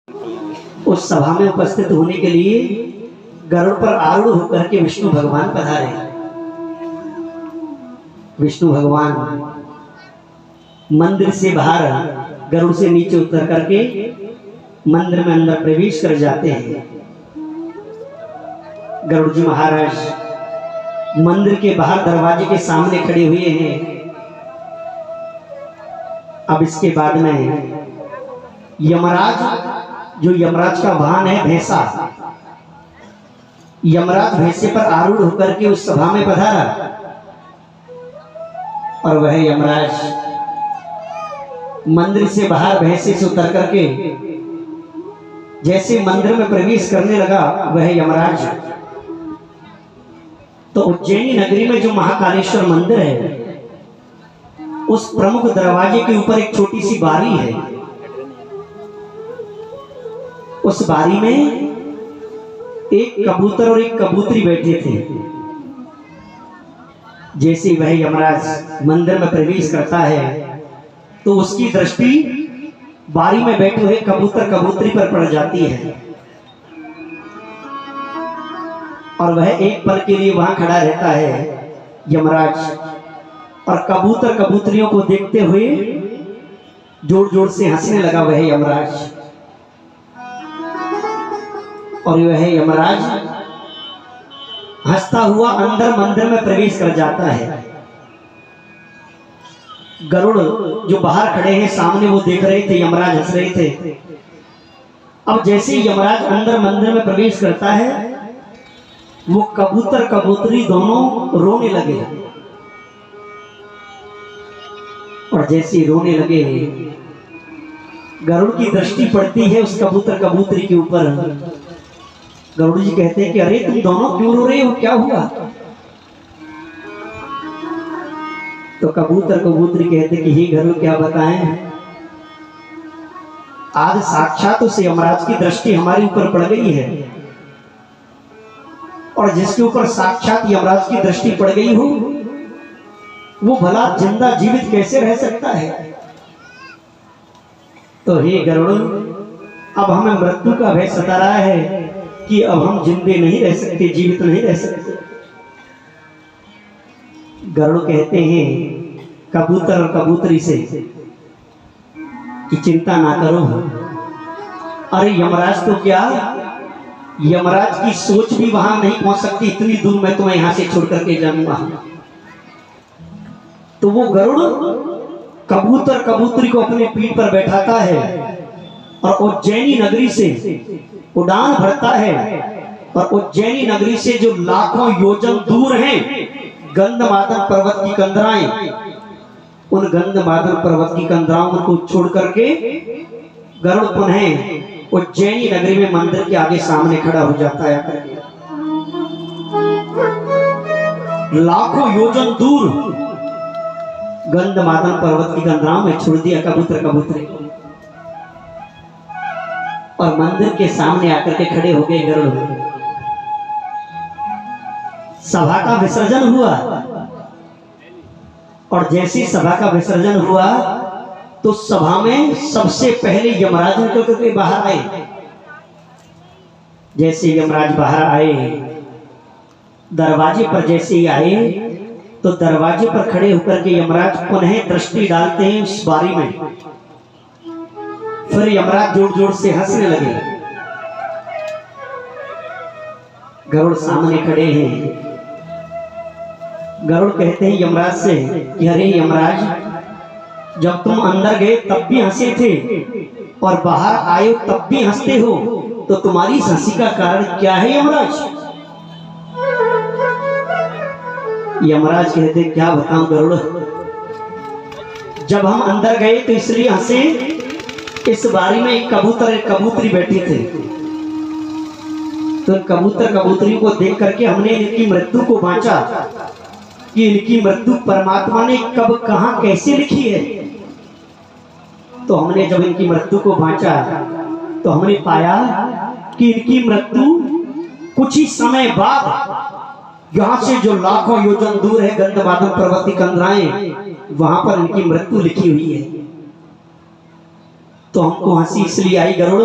उस सभा में उपस्थित होने के लिए गरुड़ पर आरूढ़ होकर के विष्णु भगवान पधारे। विष्णु भगवान मंदिर से बाहर गरुड़ से नीचे उतर करके मंदिर में अंदर प्रवेश कर जाते हैं। गरुड़ जी महाराज मंदिर के बाहर दरवाजे के सामने खड़े हुए हैं। अब इसके बाद में यमराज, जो यमराज का वाहन है भैंसा, यमराज भैंसे पर आरूढ़ होकर के उस सभा में पधारा और वह यमराज मंदिर से बाहर भैंसे से उतर करके जैसे मंदिर में प्रवेश करने लगा वह यमराज, तो उज्जैनी नगरी में जो महाकालेश्वर मंदिर है उस प्रमुख दरवाजे के ऊपर एक छोटी सी बारी है। उस बारी में एक कबूतर और एक कबूतरी बैठे थे। जैसे वह यमराज मंदिर में प्रवेश करता है तो उसकी दृष्टि बारी में बैठे हुए कबूतर कबूतरी पर पड़ जाती है और वह एक पल के लिए वहां खड़ा रहता है यमराज, और कबूतर कबूतरियों को देखते हुए जोर जोर से हंसने लगा वह यमराज। और वह यमराज हंसता हुआ अंदर मंदिर में प्रवेश कर जाता है। गरुड़ जो बाहर खड़े हैं सामने वो देख रहे थे, यमराज हंस रहे थे। अब जैसे ही यमराज अंदर मंदिर में प्रवेश करता है वो कबूतर कबूतरी दोनों रोने लगे, और जैसे रोने लगे गरुड़ की दृष्टि पड़ती है उस कबूतर कबूतरी के ऊपर। गरुड़ जी कहते हैं कि अरे तुम दोनों क्यों रो रहे हो, क्या हुआ? तो कबूतर कबूतरी कहते कि हे गरुड़ क्या बताएं, आज साक्षात उस यमराज की दृष्टि हमारे ऊपर पड़ गई है, और जिसके ऊपर साक्षात यमराज की दृष्टि पड़ गई हो वो भला जिंदा जीवित कैसे रह सकता है? तो हे गरुड़, अब हमें मृत्यु का भय सता रहा है कि अब हम जिंदे नहीं रह सकते, जीवित नहीं रह सकते। गरुड़ कहते हैं कबूतर और कबूतरी से कि चिंता ना करो, अरे यमराज तो क्या, यमराज की सोच भी वहां नहीं पहुंच सकती, इतनी दूर मैं तुम्हें यहां से छोड़ करके जाऊंगा। तो वो गरुड़ कबूतर कबूतरी को अपने पीठ पर बैठाता है और उज्जैनी नगरी से उड़ान भरता है, और उज्जैनी नगरी से जो लाखों योजन दूर हैं गंधमादन पर्वत की कंदराएं, उन गंधमादन पर्वत की कंदराओं को छोड़ करके गरुड़ पुनः उज्जैनी नगरी में मंदिर के आगे सामने खड़ा हो जाता है। लाखों योजन दूर गंधमादन पर्वत की कंदराओं में छोड़ दिया कबूतर कबूतरी को, और मंदिर के सामने आकर के खड़े हो गए गरुड़। सभा का विसर्जन हुआ, और जैसी सभा का विसर्जन हुआ तो सभा में सबसे पहले यमराज निकल करके बाहर आए। जैसे यमराज बाहर आए, दरवाजे पर जैसे ही आए तो दरवाजे पर खड़े होकर के यमराज पुनः दृष्टि डालते हैं उस बारी में। फिर यमराज जोर जोर से हंसने लगे। गरुड़ सामने खड़े हैं। गरुड़ कहते हैं यमराज से कि अरे यमराज, जब तुम अंदर गए तब भी हंसे थे और बाहर आए तब भी हंसते हो, तो तुम्हारी हंसी का कारण क्या है यमराज? यमराज कहते क्या बताऊं गरुड़, जब हम अंदर गए तो इसलिए हंसे, इस बारी में एक कबूतर एक कबूतरी बैठी थे, तो कबूतर कबूतरी को देख करके हमने इनकी मृत्यु को बांचा कि इनकी मृत्यु परमात्मा ने कब कहां कैसे लिखी है। तो हमने जब इनकी मृत्यु को बांचा तो हमने पाया कि इनकी मृत्यु कुछ ही समय बाद यहां से जो लाखों योजन दूर है गंधमादन पर्वत की कंदराएं, वहां पर इनकी मृत्यु लिखी हुई है। तो हमको हंसी इसलिए आई गरुड़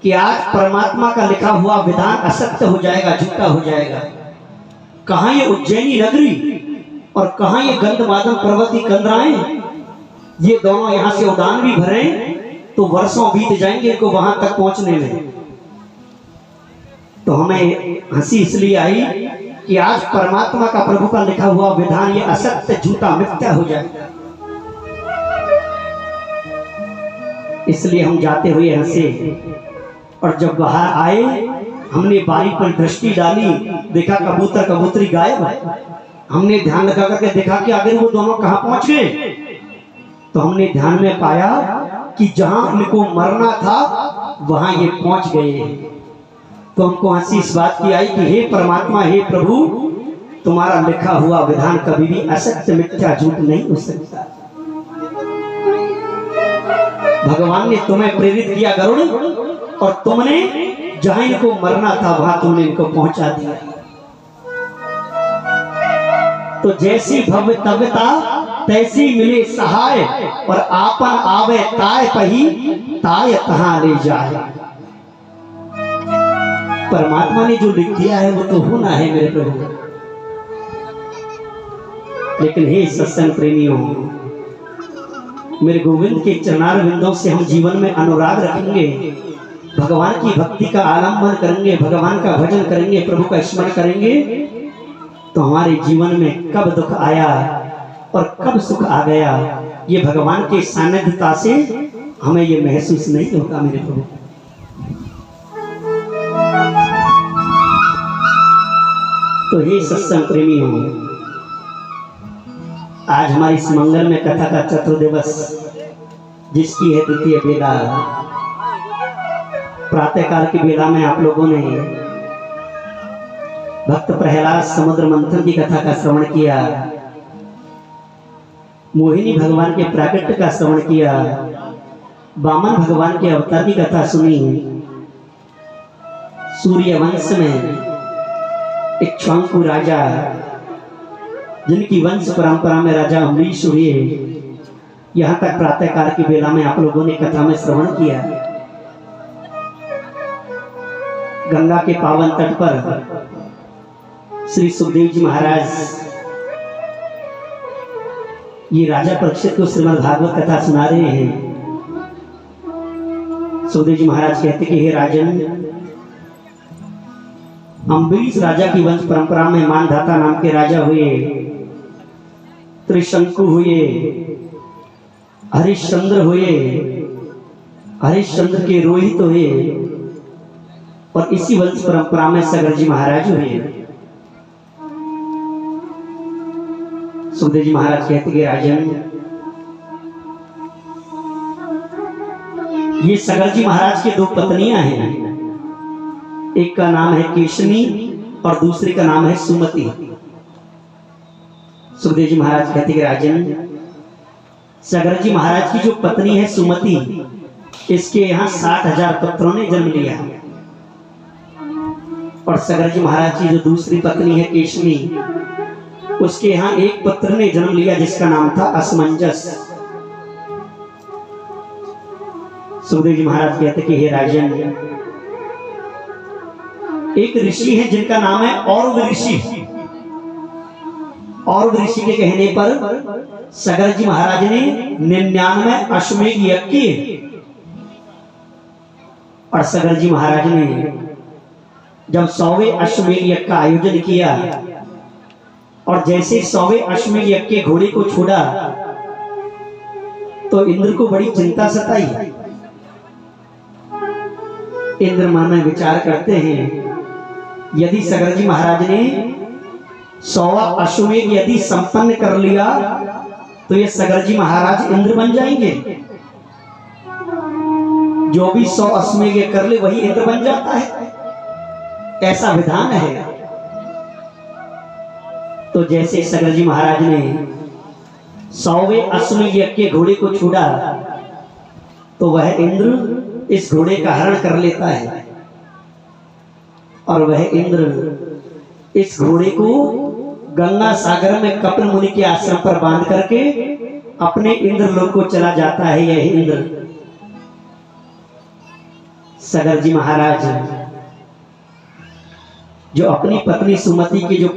कि आज परमात्मा का लिखा हुआ विधान असत्य हो जाएगा, झूठा हो जाएगा। कहां ये उज्जैनी नगरी और कहां ये गंधमादन पर्वती कंदराएं, ये दोनों यहां से उड़ान भी भरे तो वर्षों बीत जाएंगे इनको वहां तक पहुंचने में। तो हमें हंसी इसलिए आई कि आज परमात्मा का, प्रभु का लिखा हुआ विधान ये असत्य, झूठा, मिथ्या हो जाएगा। इसलिए हम जाते हुए हंसे और जब बाहर आए हमने बारी पर दृष्टि डाली, देखा कबूतर कबूतरी गायब है। हमने ध्यान लगा करके देखा कि अगर वो दोनों कहां पहुंच गए, तो हमने ध्यान में पाया कि जहां इनको मरना था वहां ये पहुंच गए। तो हमको हंसी इस बात की आई कि हे परमात्मा, हे प्रभु, तुम्हारा लिखा हुआ विधान कभी भी असत्य, मिथ्या, झूठ नहीं हो सकता। भगवान ने तुम्हें प्रेरित किया गरुड़, और तुमने जहां इनको मरना था वहां तुमने इनको पहुंचा दिया। तो जैसी भव्यता तैसी मिले सहाय, और आपन आवे ताय पही, ताय कहां ले जाए। परमात्मा ने जो लिख दिया है वो तो होना है मेरे प्रभु। लेकिन हे सत्संग प्रेमियों, मेरे गोविंद के चरणार बिंदों से हम जीवन में अनुराग रखेंगे, भगवान की भक्ति का आलंबन करेंगे, भगवान का भजन करेंगे, प्रभु का स्मरण करेंगे, तो हमारे जीवन में कब दुख आया और कब सुख आ गया, ये भगवान के सानिध्यता से हमें ये महसूस नहीं होगा मेरे प्रभु। तो हे सत्संग प्रेमी हो, आज हमारी इस मंगल में कथा का चतुर्दिवस, जिसकी है द्वितीय बेला, प्रातः काल की बेला में आप लोगों ने भक्त प्रहलाद समुद्र मंथन की कथा का श्रवण किया, मोहिनी भगवान के प्राकट्य का श्रवण किया, वामन भगवान के अवतार की कथा सुनी, सूर्य वंश में इक्ष्वाकु राजा, जिनकी वंश परंपरा में राजा अम्बरीश हुए, यहाँ तक प्रातः काल की बेला में आप लोगों ने कथा में श्रवण किया। गंगा के पावन तट पर श्री सुखदेव जी महाराज ये राजा परीक्षित को श्रीमद् भागवत कथा सुना रहे हैं। सुखदेव जी महाराज कहते कि हे राजन, अम्बरीश राजा की वंश परंपरा में मानधाता नाम के राजा हुए, त्रिशंकु हुए, हरिश्चंद्र हुए, हरिश्चंद्र के रोहित हुए, और इसी वंश परंपरा में सगर जी महाराज हुए। सुखदेव जी महाराज कहते कि राजन, ये सगर जी महाराज की दो पत्नियां हैं, एक का नाम है केशनी और दूसरी का नाम है सुमति। सुखदेव जी महाराज कहते कि राजन, सगर जी महाराज की जो पत्नी है सुमति, इसके यहाँ 60,000 पुत्रों ने जन्म लिया, और सगर जी महाराज की जो दूसरी पत्नी है केशनी, उसके यहाँ एक पुत्र ने जन्म लिया जिसका नाम था असमंजस। सुखदेव जी महाराज कहते कि हे राजन, एक ऋषि है जिनका नाम है औरव ऋषि। औरव ऋषि के कहने पर सगर जी महाराज ने 99 अश्वमेध यज्ञ किए, और सगर जी महाराज ने जब 100वें अश्वमेध यज्ञ का आयोजन किया, और जैसे 100वें अश्वमेध यज्ञ के घोड़े को छोड़ा तो इंद्र को बड़ी चिंता सताई। इंद्र मन में विचार करते हैं, यदि सगर जी महाराज ने 100वां अश्वमेध यदि संपन्न कर लिया तो ये सगर जी महाराज इंद्र बन जाएंगे। जो भी 100 अश्वमेध कर ले वही इंद्र बन जाता है, ऐसा विधान है। तो जैसे सगर जी महाराज ने 100वें अश्वमेध यज्ञ के घोड़े को छोड़ा तो वह इंद्र इस घोड़े का हरण कर लेता है, और वह इंद्र इस घोड़े को गंगा सागर में कपिल मुनि के आश्रम पर बांध करके अपने इंद्रलोक को चला जाता है। यह इंद्र सगर जी महाराज जो अपनी पत्नी सुमति के जो